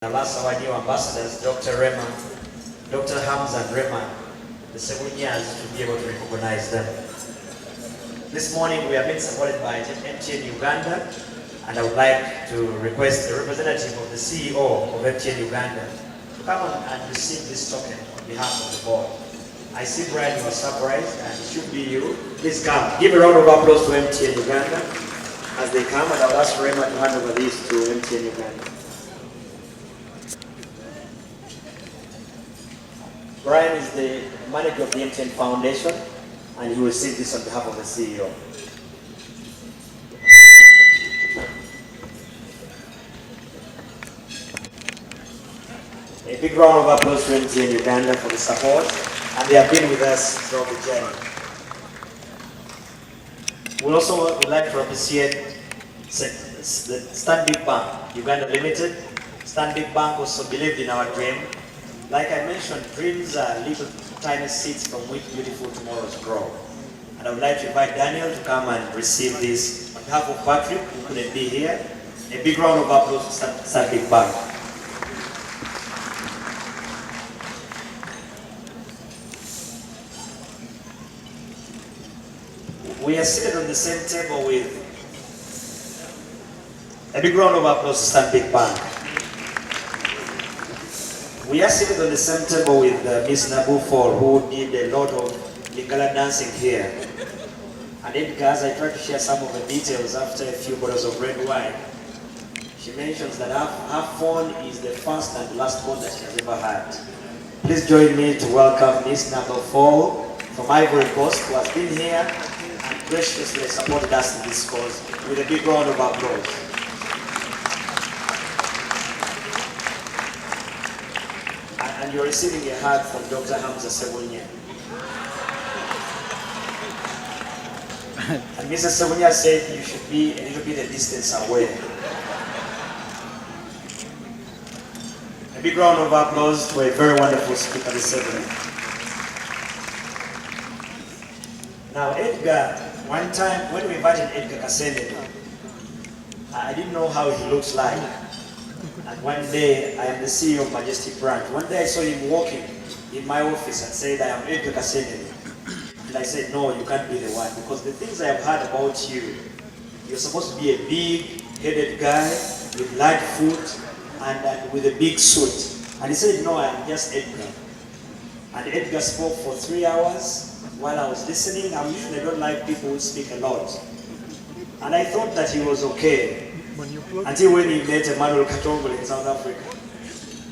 Our last our new ambassadors, Dr. Rema, Dr. Hamza and Rema, the Sebunyas, to be able to recognize them. This morning we have been supported by MTN Uganda, and I would like to request the representative of the CEO of MTN Uganda to come on and receive this token on behalf of the board. I see Brian, you are surprised, and it should be you. Please come. Give a round of applause to MTN Uganda as they come, and I'll ask Rema to hand over these to MTN Uganda. Brian is the manager of the MTN Foundation, and he will receive this on behalf of the CEO. A big round of applause to MTN Uganda for the support, and they have been with us throughout the journey. We also would like to appreciate the Stanbic Bank, Uganda Limited. Stanbic Bank also believed in our dream. Like I mentioned, dreams are little tiny seeds from which beautiful tomorrows grow. And I would like to invite Daniel to come and receive this on behalf of Patrick, who couldn't be here. A big round of applause to Stanbic Bank. We are seated on the same table with a big round of applause to Stanbic Bank. We are seated on the same table with Miss Nabu Fall, who did a lot of Lingala dancing here. And Edgar, as I try to share some of the details after a few bottles of red wine, she mentions that her phone is the first and last phone that she has ever had. Please join me to welcome Miss Nabu Fall from Ivory Coast, who has been here and graciously supported us in this cause, with a big round of applause. And you're receiving a hug from Dr. HamzaSsebunya. And Mrs. Sebunya said you should be a little bit a distance away. A big round of applause to a very wonderful speaker this evening. Now Edgar, one time when we invited Edgar Kasende, I didn't know how he looks like. And one day, I am the CEO of Majestic Branch. One day I saw him walking in my office and said, I am Edgar Kasende. And I said, no, you can't be the one. Because the things I have heard about you, you're supposed to be a big-headed guy with light foot and with a big suit. And he said, no, I'm just Edgar. And Edgar spoke for 3 hours while I was listening. I usually don't like people who speak a lot. And I thought that he was okay. Until when he met Emmanuel Katongole in South Africa.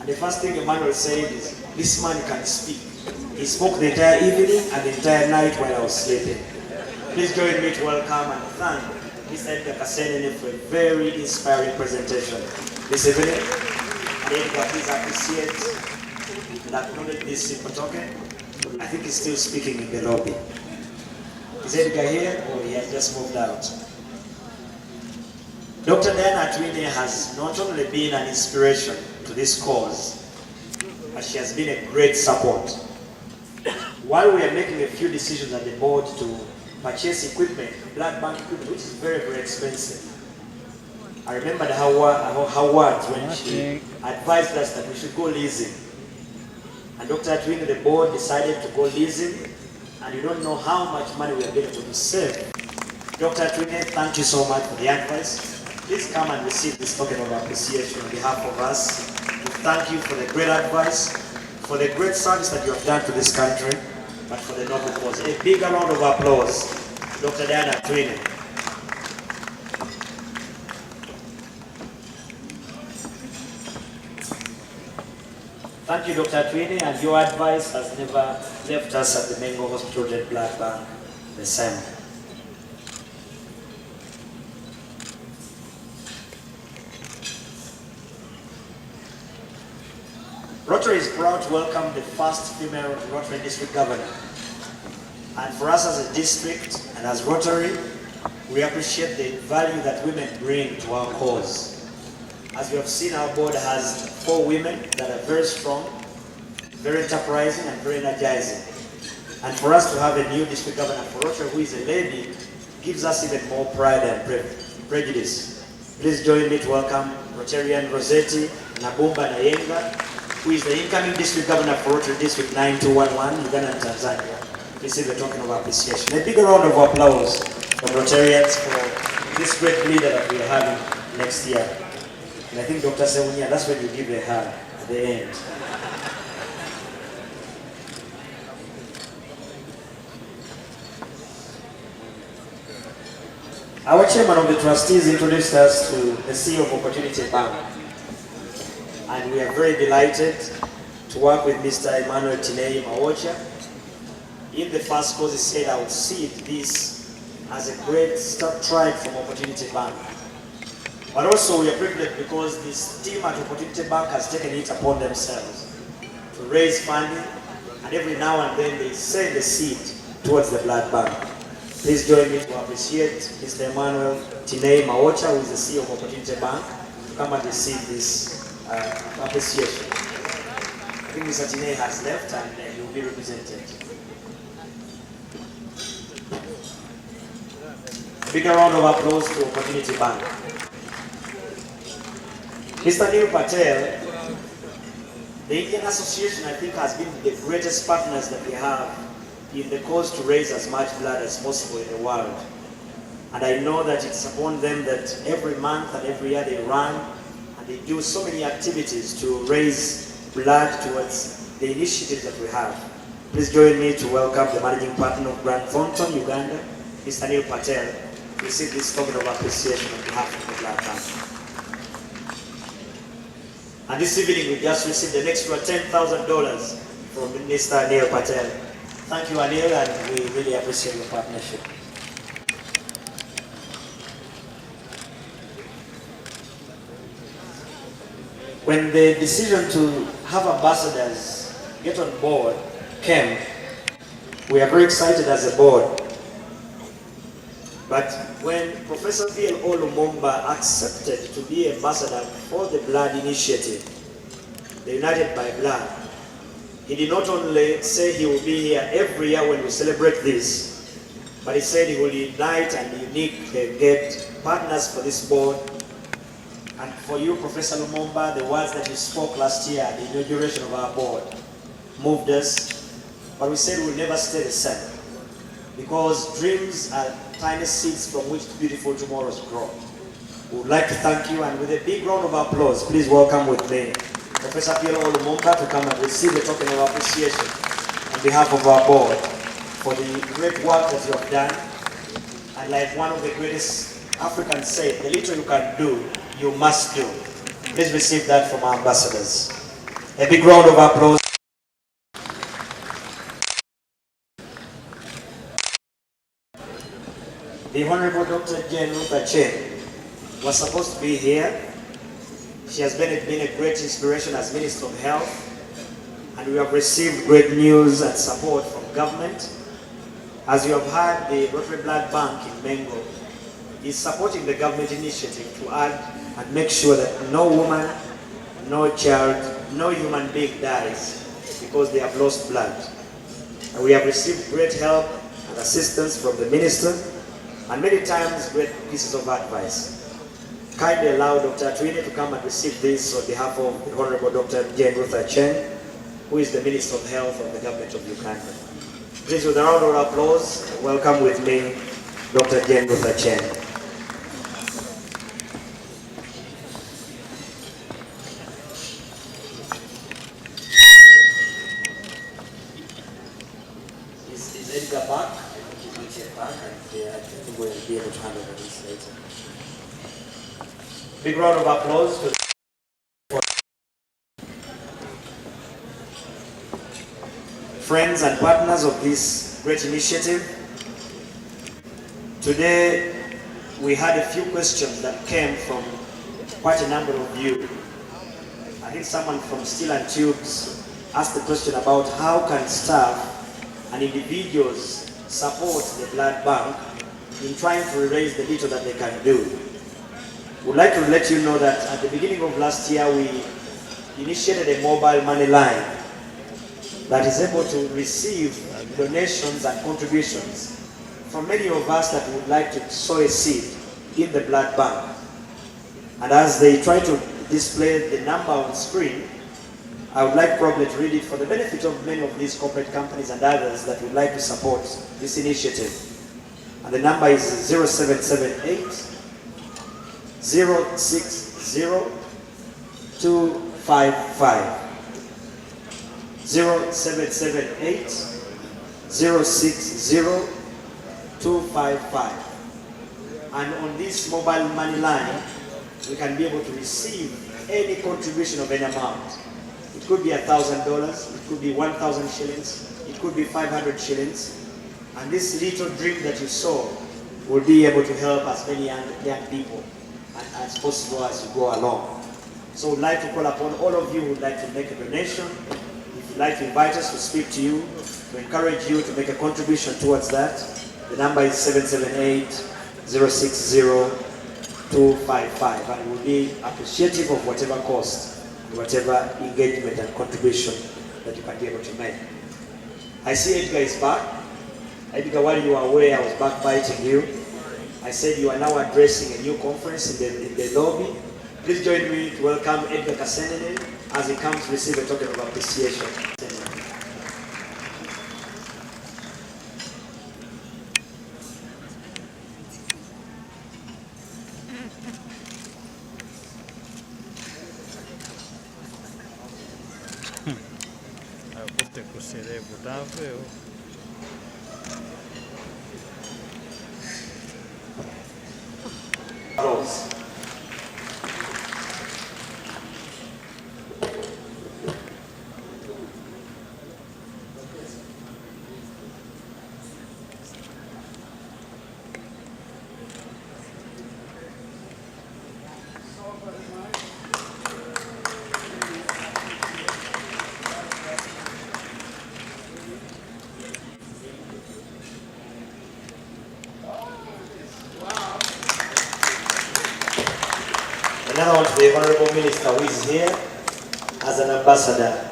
And the first thing Emmanuel said is, this man can speak. He spoke the entire evening and the entire night while I was sleeping. Please join me to welcome and thank Mr. Edgar Kasende for a very inspiring presentation this evening. And Edgar, please appreciate and acknowledge this simple token. I think he's still speaking in the lobby. Is Edgar here or he has just moved out? Dr. THIER has not only been an inspiration to this cause, but she has been a great support. While we are making a few decisions at the board to purchase equipment, blood bank equipment, which is very, very expensive, I remembered her words when she advised us that we should go leasing. And Dr. THIER, the board decided to go leasing, and you don't know how much money we are able to save. Dr. THIER, thank you so much for the advice. Please come and receive this token of appreciation on behalf of us. We thank you for the great advice, for the great service that you have done to this country, but for the noble cause. A big round of applause to Dr. THIER. Thank you, Dr. THIER, and your advice has never left us at the Mengo Hospital Red Blood Bank the same. Rotary is proud to welcome the first female Rotary District Governor. And for us as a district and as Rotary, we appreciate the value that women bring to our cause. As you have seen, our board has 4 women that are very strong, very enterprising and very energizing. And for us to have a new district governor for Rotary who is a lady gives us even more pride and prejudice. Please join me to welcome Rotarian Rossetti Nabumba Nayenga, who is the incoming district governor for Rotary District 9211, Uganda and Tanzania. Receive a token of appreciation. A big round of applause for Rotarians for this great leader that we are having next year. And I think Dr. Sebunya, that's when you give a hug at the end. Our chairman of the trustees introduced us to the CEO of Opportunity Bank. And we are very delighted to work with Mr. Emmanuel Tinei Mawocha. In the first course, he said I would see this as a great stride from Opportunity Bank. But also we are privileged because this team at Opportunity Bank has taken it upon themselves to raise funding, and every now and then they send a seed towards the blood bank. Please join me to appreciate Mr. Emmanuel Tinei Mawocha, who is the CEO of Opportunity Bank, to come and receive this appreciation. I think Mr. Tinei has left and he will be represented. A big round of applause to Opportunity Bank. Mr. Neil Patel, the Indian Association, I think, has been the greatest partners that we have in the cause to raise as much blood as possible in the world. And I know that it's upon them that every month and every year they run and they do so many activities to raise blood towards the initiatives that we have. Please join me to welcome the managing partner of Grand Thornton, Uganda, Mr. Neil Patel, to receive this token of appreciation on behalf of the Blood Bank. And this evening we just received an extra $10,000 from Mr. Anil Patel. Thank you, Anil, and we really appreciate your partnership. When the decision to have ambassadors get on board came, we are very excited as a board. But when Professor V.L.O. Lumumba accepted to be ambassador for the Blood Initiative, the United by Blood, he did not only say he will be here every year when we celebrate this, but he said he will unite and get partners for this board. And for you, Professor Lumumba, the words that you spoke last year at the inauguration of our board moved us, but we said we'll never stay the same, because dreams are tiny seeds from which beautiful tomorrows grow. We would like to thank you, and with a big round of applause, please welcome with me Professor V.L.O. Lumumba to come and receive a token of appreciation on behalf of our board for the great work that you have done. And like one of the greatest Africans said, the little you can do, you must do. Please receive that from our ambassadors. A big round of applause. The Honorable Dr. Jane Luther Chen was supposed to be here. She has been a great inspiration as Minister of Health, and we have received great news and support from government. As you have heard, the Rotary Blood Bank in Mengo is supporting the government initiative to add and make sure that no woman, no child, no human being dies because they have lost blood. And we have received great help and assistance from the Minister, and many times great pieces of advice. Kindly allow Dr. Twine to come and receive this on behalf of the Honorable Dr. Jane Luther Chen, who is the Minister of Health of the Government of Uganda. Please, with a round of applause, welcome with me Dr. Jane Luther Chen. Is Edgar back? I think he's not yet back, and I think we'll be able to handle this later. Big round of applause to friends and partners of this great initiative. Today we had a few questions that came from quite a number of you. I think someone from Steel and Tubes asked the question about how can staff and individuals support the blood bank in trying to raise the little that they can do. We'd like to let you know that at the beginning of last year, we initiated a mobile money line that is able to receive donations and contributions from many of us that would like to sow a seed in the blood bank. And as they try to display the number on screen. I would like probably to read it for the benefit of many of these corporate companies and others that would like to support this initiative. And the number is 0778 060 255. 0778 060 255. And on this mobile money line, we can be able to receive any contribution of any amount. It could be $1,000, it could be 1,000 shillings, it could be 500 shillings. And this little dream that you saw will be able to help as many young people as possible as you go along. So we'd like to call upon all of you who would like to make a donation. If you'd like to invite us to speak to you, to encourage you to make a contribution towards that, the number is 778 060 255, and we'll be appreciative of whatever cost, whatever engagement and contribution that you can be able to make. I see Edgar is back. Edgar, while you were away, I was backbiting you. I said you are now addressing a new conference in the lobby. Please join me to welcome Edgar Kasenene as he comes to receive a token of appreciation. Another one to the Honorable Minister who is here as an ambassador.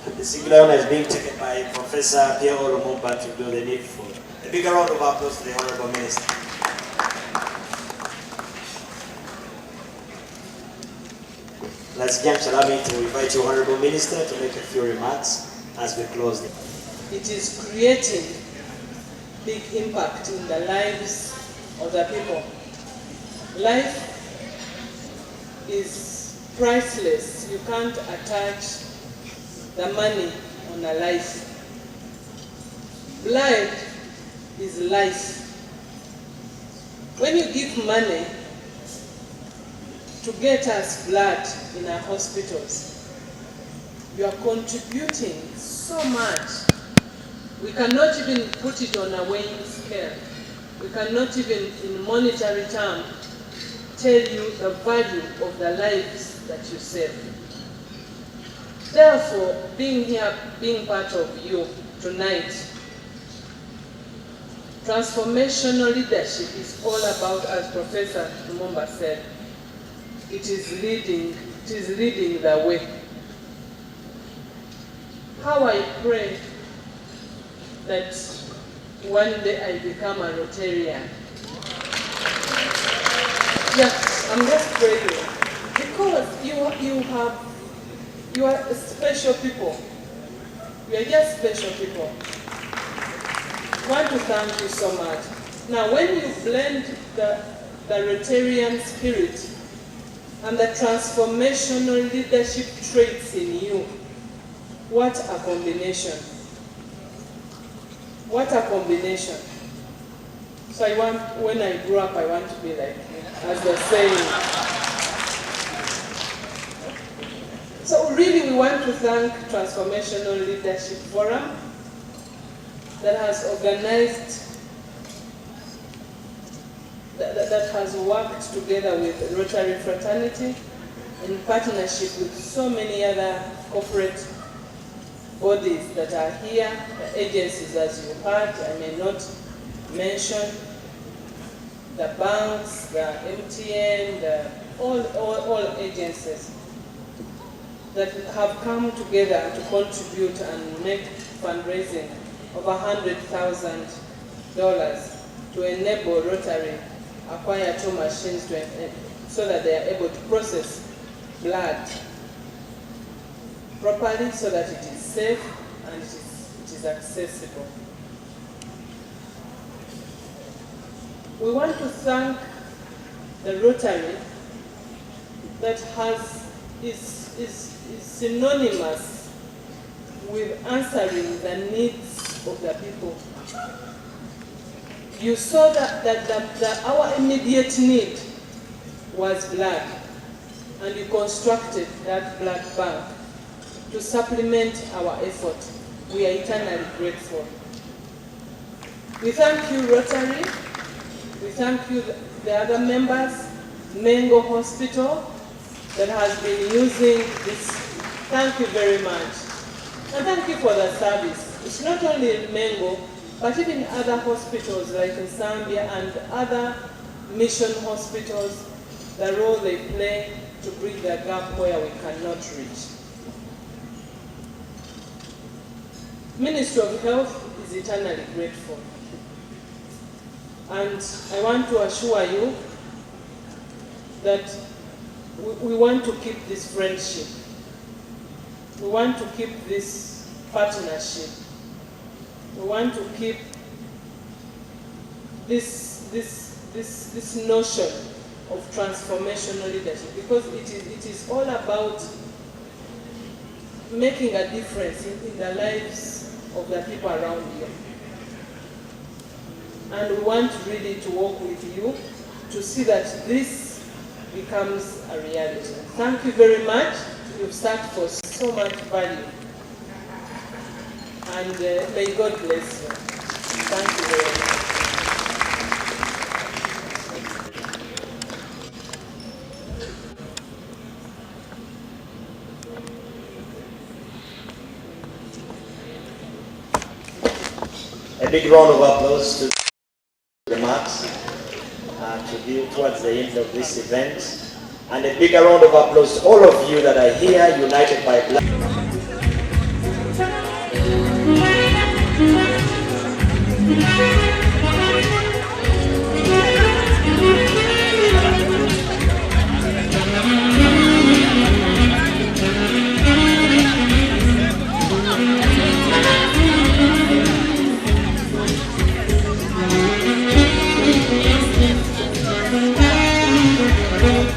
The singular honor is being taken by Professor Pierre Olumumba to do the needful. A bigger round of applause to the Honorable Minister. Let's allow me to invite you, Honorable Minister, to make a few remarks as we close. It is creating big impact in the lives of the people. Life is priceless. You can't attach the money on a life. Blood is life. When you give money to get us blood in our hospitals, you are contributing so much. We cannot even put it on a weighing scale. We cannot even, in monetary terms, tell you the value of the lives that you save. Therefore, being here, being part of you tonight, transformational leadership is all about, as Professor Lumumba said, it is leading the way. How I pray that one day I become a Rotarian. Yeah, I'm just praying because you are special people. You are just special people. I want to thank you so much. Now, when you blend the Rotarian spirit and the transformational leadership traits in you, what a combination. What a combination. So I want, when I grow up, I want to be like you, as they're saying. So really we want to thank Transformational Leadership Forum that has organized, that has worked together with Rotary Fraternity in partnership with so many other corporate bodies that are here, the agencies as you heard, I may not mention, the banks, the MTN, all agencies that have come together to contribute and make fundraising of $100,000 to enable Rotary acquire 2 machines so that they are able to process blood properly so that it is safe and it is accessible. We want to thank the Rotary that is synonymous with answering the needs of the people. You saw that our immediate need was blood, and you constructed that blood bank to supplement our effort. We are eternally grateful. We thank you, Rotary. We thank you, the other members, Mengo Hospital, that has been using this. Thank you very much. And thank you for the service. It's not only in Mengo, but even other hospitals like in Zambia and other mission hospitals, the role they play to bridge the gap where we cannot reach. Ministry of Health is eternally grateful. And I want to assure you that we want to keep this friendship. We want to keep this partnership. We want to keep this notion of transformational leadership, because it is all about making a difference in the lives of the people around you. And we want really to work with you to see that this becomes a reality. Thank you very much. You've served for so much value. And may God bless you. Thank you very much. A big round of applause to the remarks to build towards the end of this event. And a bigger round of applause to all of you that are here, united by blood.